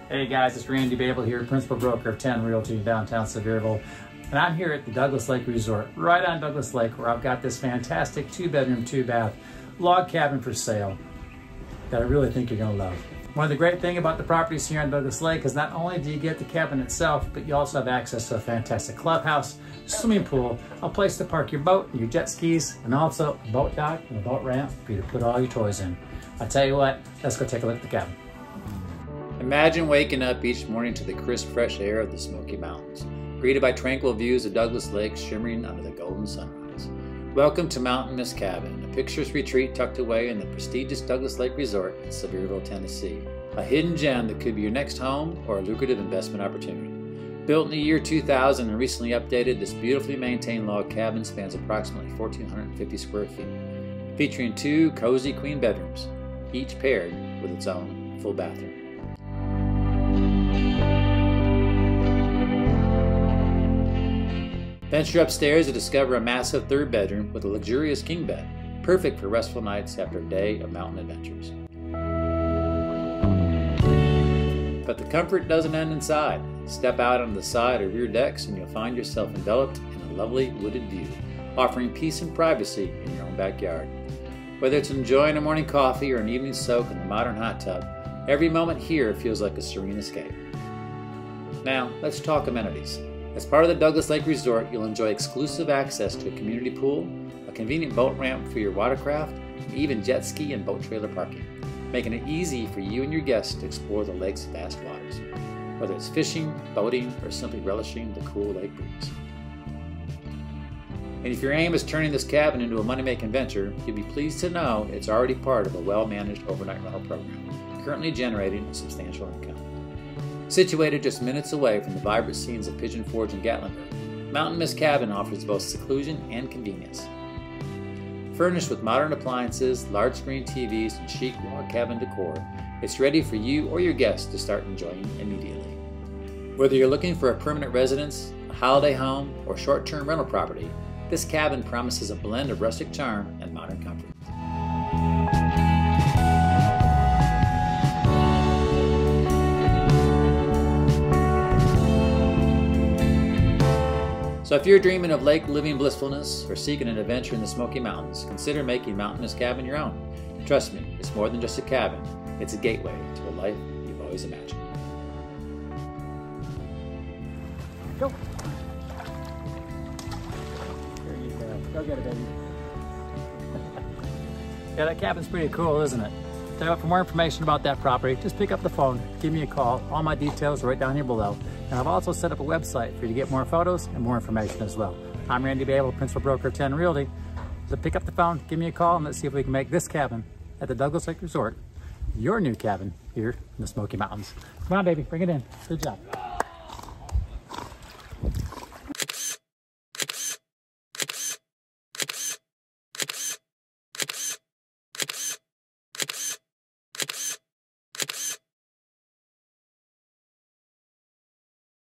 Hey guys, it's Randy Bable here, principal broker of 10 Realty in downtown Sevierville. And I'm here at the Douglas Lake Resort, right on Douglas Lake, where I've got this fantastic 2-bedroom, 2-bath log cabin for sale that I really think you're gonna love. One of the great things about the properties here on Douglas Lake is not only do you get the cabin itself, but you also have access to a fantastic clubhouse, swimming pool, a place to park your boat and your jet skis, and also a boat dock and a boat ramp for you to put all your toys in. I'll tell you what, let's go take a look at the cabin. Imagine waking up each morning to the crisp, fresh air of the Smoky Mountains, greeted by tranquil views of Douglas Lake shimmering under the golden sunrise. Welcome to Mountain Mist Cabin, a picturesque retreat tucked away in the prestigious Douglas Lake Resort in Sevierville, Tennessee. A hidden gem that could be your next home or a lucrative investment opportunity. Built in the year 2000 and recently updated, this beautifully maintained log cabin spans approximately 1,450 square feet, featuring 2 cozy queen bedrooms, each paired with its own full bathroom. Venture upstairs to discover a massive 3rd bedroom with a luxurious king bed, perfect for restful nights after a day of mountain adventures. But the comfort doesn't end inside. Step out on the side or rear decks and you'll find yourself enveloped in a lovely wooded view, offering peace and privacy in your own backyard. Whether it's enjoying a morning coffee or an evening soak in the modern hot tub, every moment here feels like a serene escape. Now, let's talk amenities. As part of the Douglas Lake Resort, you'll enjoy exclusive access to a community pool, a convenient boat ramp for your watercraft, and even jet ski and boat trailer parking, making it easy for you and your guests to explore the lake's vast waters, whether it's fishing, boating, or simply relishing the cool lake breeze. And if your aim is turning this cabin into a money-making venture, you'll be pleased to know it's already part of a well-managed overnight rental program, currently generating a substantial income. Situated just minutes away from the vibrant scenes of Pigeon Forge and Gatlinburg, Mountain Mist Cabin offers both seclusion and convenience. Furnished with modern appliances, large screen TVs, and chic log cabin decor, it's ready for you or your guests to start enjoying immediately. Whether you're looking for a permanent residence, a holiday home, or short-term rental property, this cabin promises a blend of rustic charm and modern comfort. So if you're dreaming of lake living blissfulness or seeking an adventure in the Smoky Mountains, consider making Mountain Mist Cabin your own. Trust me, it's more than just a cabin, it's a gateway to a life you've always imagined. Go! There you go. Go get it, baby. Yeah, that cabin's pretty cool, isn't it? So for more information about that property, just pick up the phone, give me a call. All my details are right down here below. And I've also set up a website for you to get more photos and more information as well. I'm Randy Bable, principal broker of 10 Realty. So pick up the phone, give me a call, and let's see if we can make this cabin at the Douglas Lake Resort your new cabin here in the Smoky Mountains. Come on, baby, bring it in. Good job.